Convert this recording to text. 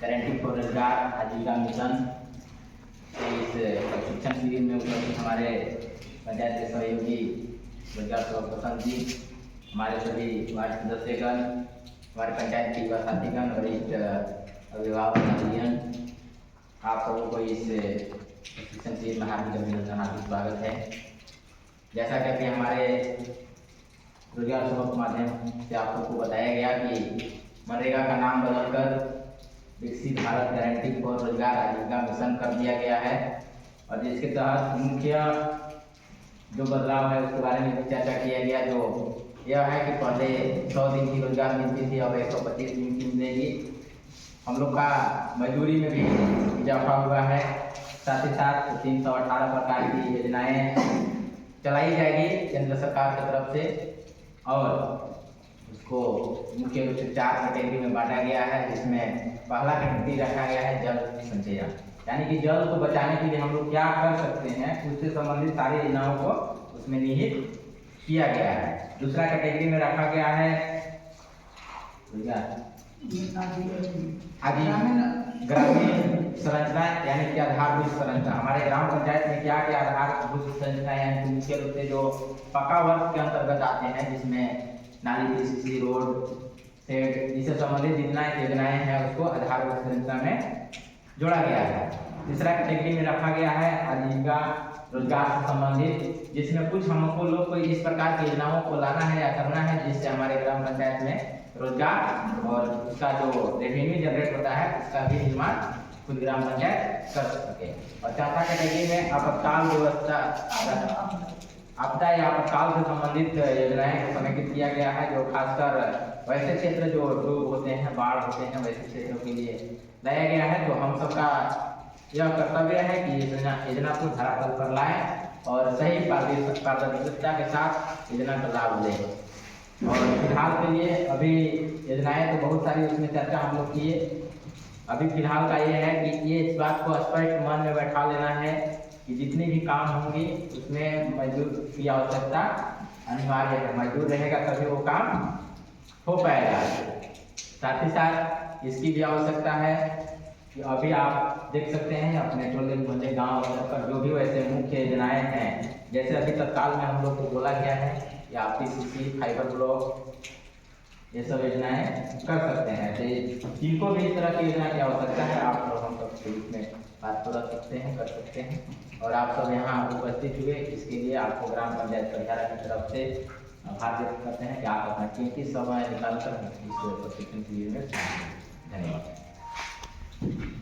Guarantee for रोजगार आजीविका mission के इस प्रशिक्षण शिविर में उपस्थित हमारे पंचायत के सहयोगी रोजगार सेवक जी, हमारे सभी वार्ड सदस्यगण, हमारे पंचायत के युवा साथीगण, वरिष्ठ अभिभावक, आप सबों को इस प्रशिक्षण शिविर में हार्दिक अभिनंदन, हार्दिक स्वागत है। जैसा कि हमारे रोजगार सेवक के माध्यम से आप सबको बताया गया कि मनरेगा का नाम बदलकर विकसित भारत गारंटी फॉर रोजगार आजीविका मिशन कर दिया गया है और जिसके तहत मुख्य जो बदलाव है उसके बारे में भी चर्चा किया गया। जो यह है कि पहले 100 दिन की रोजगार मिलती थी, अब 125 दिन की मिलेगी। हम लोग का मजदूरी में भी इजाफा हुआ है। साथ ही साथ 318 प्रकार की योजनाएं चलाई जाएगी केंद्र सरकार की तरफ से और उसको मुख्य रूप से 4 कैटेगरी में बांटा गया है, जिसमें पहला कैटेगरी रखा गया है जल संचय, यानी कि जल को बचाने के लिए हम लोग क्या कर सकते हैं उससे संबंधित सारी योजनाओं को उसमें निहित किया गया है। दूसरा कैटेगरी में रखा गया है ग्रामीण संरचना, यानी कि आधारभूत संरचना। हमारे ग्राम पंचायत में क्या क्या आधारभूत संरचना यानी कि मुख्य रूप से जो पक्का वर्ग के अंतर्गत आते हैं, जिसमें नाली, पीसीसी, रोड, शेड, इससे संबंधित जितना योजनाएं हैं उसको आधारभूत संरचना में जोड़ा गया है। तीसरा कैटेगरी में रखा गया है आजीविका रोजगार से संबंधित, जिसमें कुछ हमको लोग को इस प्रकार की योजनाओं को लाना है या करना है जिससे हमारे ग्राम पंचायत में रोजगार और उसका जो रेवेन्यू जनरेट होता है उसका भी निर्माण खुद ग्राम पंचायत कर सके। और चौथा कैटेगरी में आपातकाल व्यवस्था, आपदा या आपातकाल से संबंधित योजनाएं को समेकित किया गया है, जो खासकर वैसे क्षेत्र जो डूब होते हैं, बाढ़ होते हैं, वैसे क्षेत्रों के लिए लाया गया है। तो हम सबका यह कर्तव्य है कि योजना को धरातल पर लाएं और सही पारदर्शिता के साथ योजना का लाभ लें। और फिलहाल के लिए अभी योजनाएं तो बहुत सारी उसमें चर्चा हम लोग किए। अभी फिलहाल का ये है कि ये इस बात को स्पष्ट मन में बैठा लेना है कि जितने भी काम होंगे उसमें मजदूर की आवश्यकता अनिवार्य है। मजदूर रहेगा तभी वो काम हो पाएगा। साथ ही साथ इसकी भी आवश्यकता है कि अभी आप देख सकते हैं अपने टोले मोहल्ले गाँव स्तर पर जो भी वैसे मुख्य योजनाएं हैं, जैसे अभी तत्काल में हम लोग को बोला गया है या पीसीसी, फाइबर ब्लॉक, ये सब योजनाएं कर सकते हैं। तो जिनको भी इस तरह की योजना की आवश्यकता है आप लोग हम सब के बीच में बात कर सकते हैं, कर सकते हैं। और आप सब यहाँ उपस्थित हुए, इसके लिए आपको ग्राम पंचायत परिहारा की तरफ से आभार व्यक्त करते हैं कि आप अपना कीमती समय निकालकर इस प्रशिक्षण शिविर में। धन्यवाद।